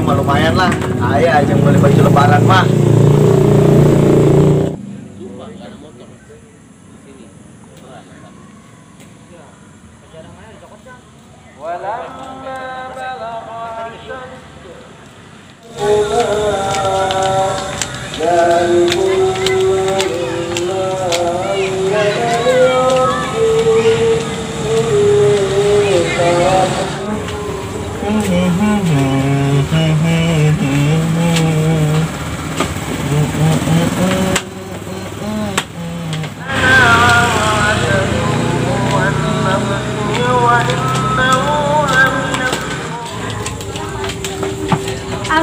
mah lumayan lah. Ayah aja yang beli baju lebaran mah.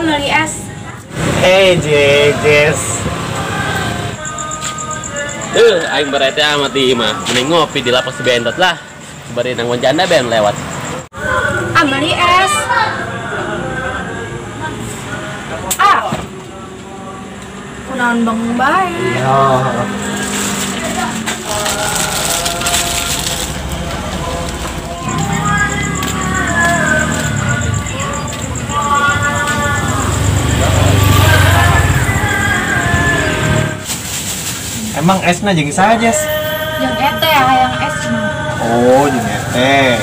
Beli es. Jejes. Aing berarti amat di mah. Mending ngopi di lapas si Bentot lah. Bari nang janda ben lewat. Beli es. Kunaon bang bae. Emang esna jeung saja? Yang ete hayang es mah. Oh, jeung ete.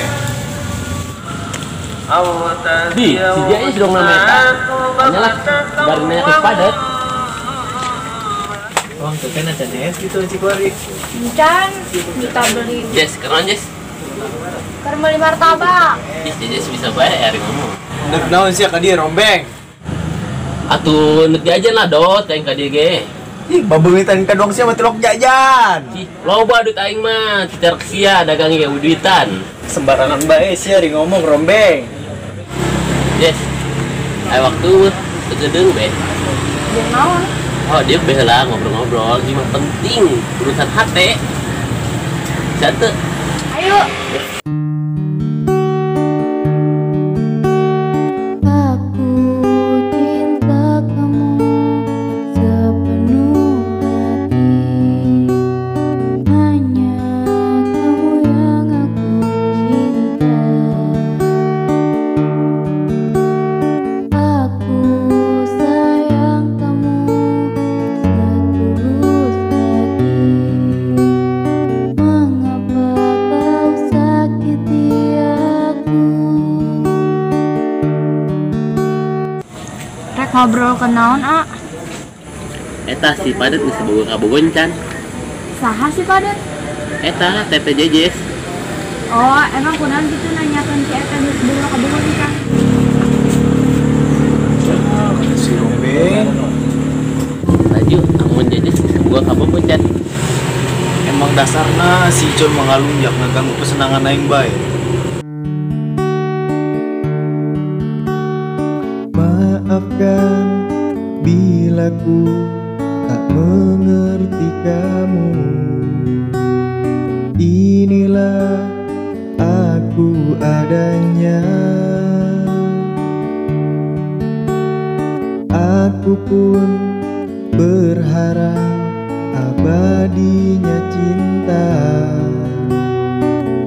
Di, si Jais dong namanya. Hanyalah bari nanya ke padet. Oh, tuh kan ada es gitu si Kori. Encan kita beli. Jess, keron Jess. Keur beli martabak. Jess bisa bayar ngomong. Nek naon sih ka dieu rombeng? Atuh nek jajan lah dot aing ka dieu ge. Ih, babeumitan ka dong sia mah tilok jajan. Loba duit aing mah, cicer sia dagang ge duitan. Sembarangan bae sia di ngomong rombeng. Yes. Ai waktu kegedeung be. Jeung naon? Oh, dia bela ngobrol-ngobrol, ini mah penting urusan hati. Satu. Ayo. Ngobrol ke naon, Eta si padet geus boga kabogohan can. Saha si padet? Eta Tete Jejes. Oh, emang kunaon gitu nanyakeun si eta geus boga kabogohan can. Si rombeng. Laju amun Jejes geus boga kabogohan can. Emang dasarna si John mangalunjak ngaganggu kesenangan aing bae. Maafkan bila ku tak mengerti kamu. Inilah aku adanya. Aku pun berharap abadinya cinta.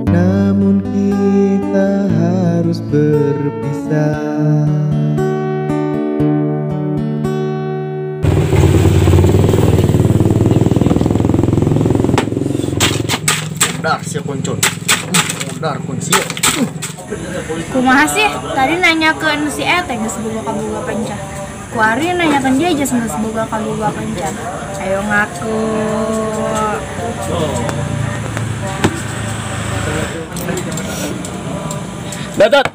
Namun kita harus berpisah. Dar sia koncon. Dar kuncio. Kumaha sih? Tadi nanyakeun si eta geus boga kaboga kencan. Kuari nanyakeun dia geus boga kaboga kencan. Ayo ngaku. Dot.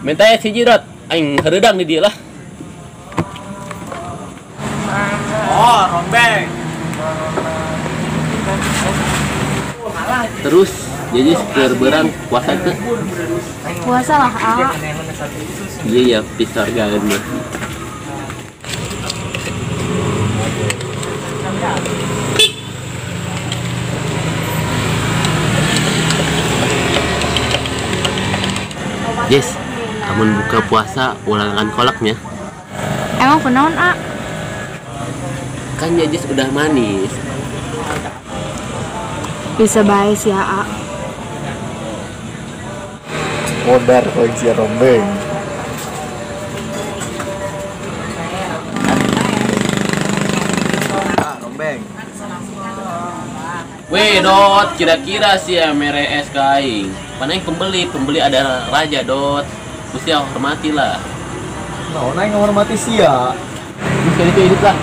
Minta es hiji dot. Aing hereudang di dieu lah. Oh, rombeng. Terus jadi berberang puasa teh. Puasa lah, Iya ya, pisar gaen mah. Yes, amun buka puasa ulangan kolaknya. Emang kunaon, Kan Jajis udah manis. Bisa bae sih, Modar kok si rombeng. Weh Dot, kira-kira sih ya mere es kaing. Panai pembeli ada raja Dot. Mesti hormatilah. Nah, naik menghormati sia. Terus kali itu hidup lah.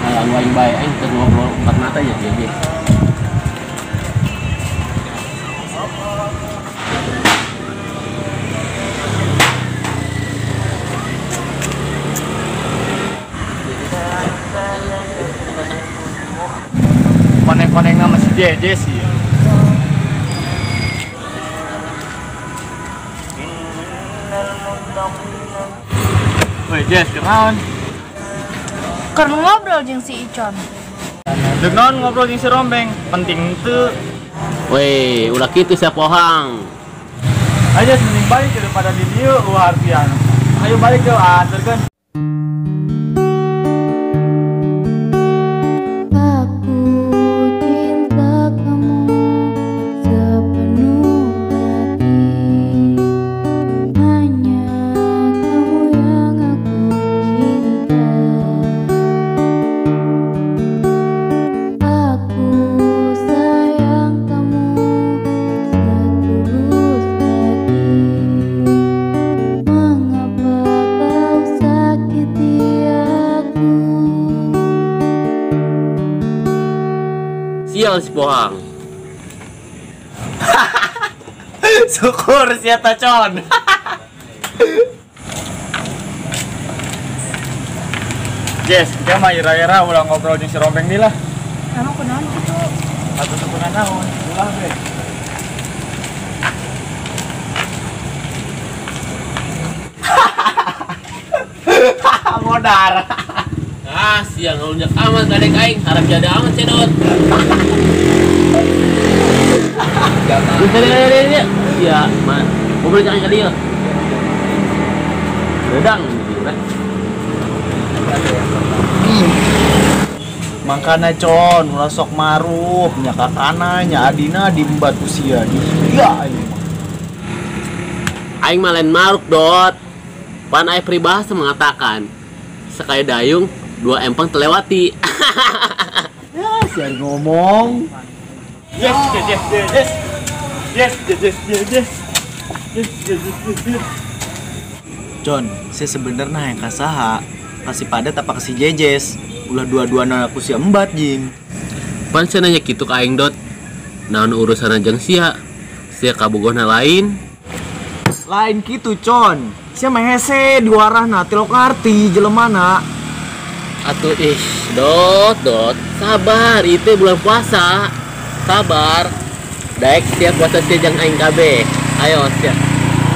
Nah, lu aing bae aing ngobrol empat mata aja dia. Koneng-koneng nama si Jeje sih. Woi Jess, kenaon? Keur ngobrol jeung si Icon. Deuk naon ngobrol jeung si Rombeng? Penting teu. Weh, ulah kitu sia pohang. Aja mending balik daripada di dieu hartian. Ayo balik yuk, anterkeun. Aku cinta kamu sepenuh hati. Hanya kamu yang aku cinta. Aku sayang kamu setulus hati. Mengapa kau sakiti aku? Sial si pohang. Syukur sia tacon. Jess, kita mah ira-ira ulah ngobrol jeung si Rombeng nih lah. Emang kunaon gitu? Atuh sepeuna naon? Ulah be. Modar. Ah, siang ngelunjak amat kadek aing, harap jadi amat cedot. Dia. Iya, man. Mau beli jangan kali ya. Redang gitu kan. Mangkana con, ulah sok marup, nya kakana, nya adina di batu sia. Iya ini mah. Aing malen maruk Dot. Pan aing peribahasa mengatakan sekali dayung dua empang terlewati. Ya, sia ngomong. Yes. John, saya sebenarnya yang kasaha kasih padat apa kasih jejes. Ulah dua-duana aku si embat jing. Pan saya nanya gitu ke aing Dot. Naon urusan jeung sia? Sia kabogona lain. Lain gitu con. Sia mah hese diwarahna tilok ngarti jelemana. Atuh Dot, sabar, itu bulan puasa. Sabar. Daek setiap puasa sia jeung aing kabeh. Ayo sia.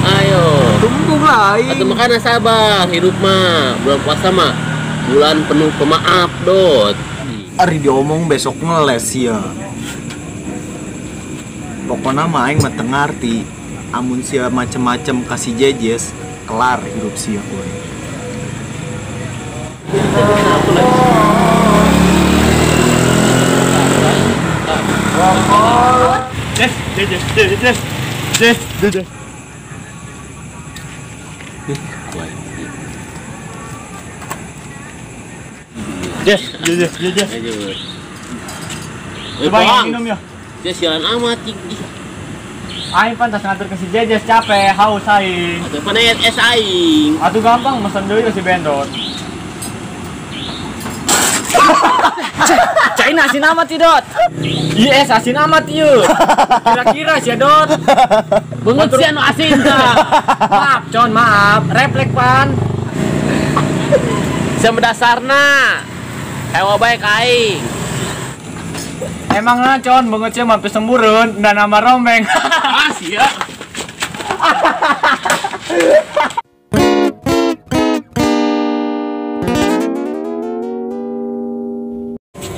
Ayo. Tumbung lain. Atuh makana sabar, hidup mah bulan puasa mah bulan penuh pemaaf Dot. Ari diomong besok ngeles ya. Pokoknya mah aing mah teu ngarti. Amun sia macem-macem kasih jejes, kelar hidup sia boy. Yes. Ayo. Coba yang minum ya. Dia sialan amat tinggi. Aing pantas ngatur ke si Jejes capek, haus aing. Atuh panet es aing. Atuh gampang mesen deui ke si Bendot. Cain asin amat sih Dot. Yes asin amat ieu. Kira-kira sih Dot. Beungeut si anu asin tah. Maaf Con, maaf. Refleks pan. Semdasarna hewa baik aing. Emang nah Con, beungeut sia mah sembureun dan nama Rombeng. Ah sia.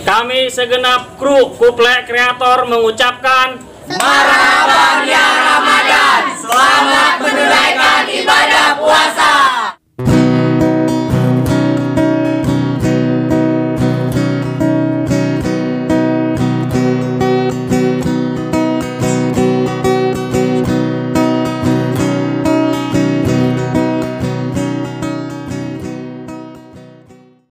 Kami segenap kru Kuple Kreator mengucapkan Marhaban ya Ramadan. Selamat menunaikan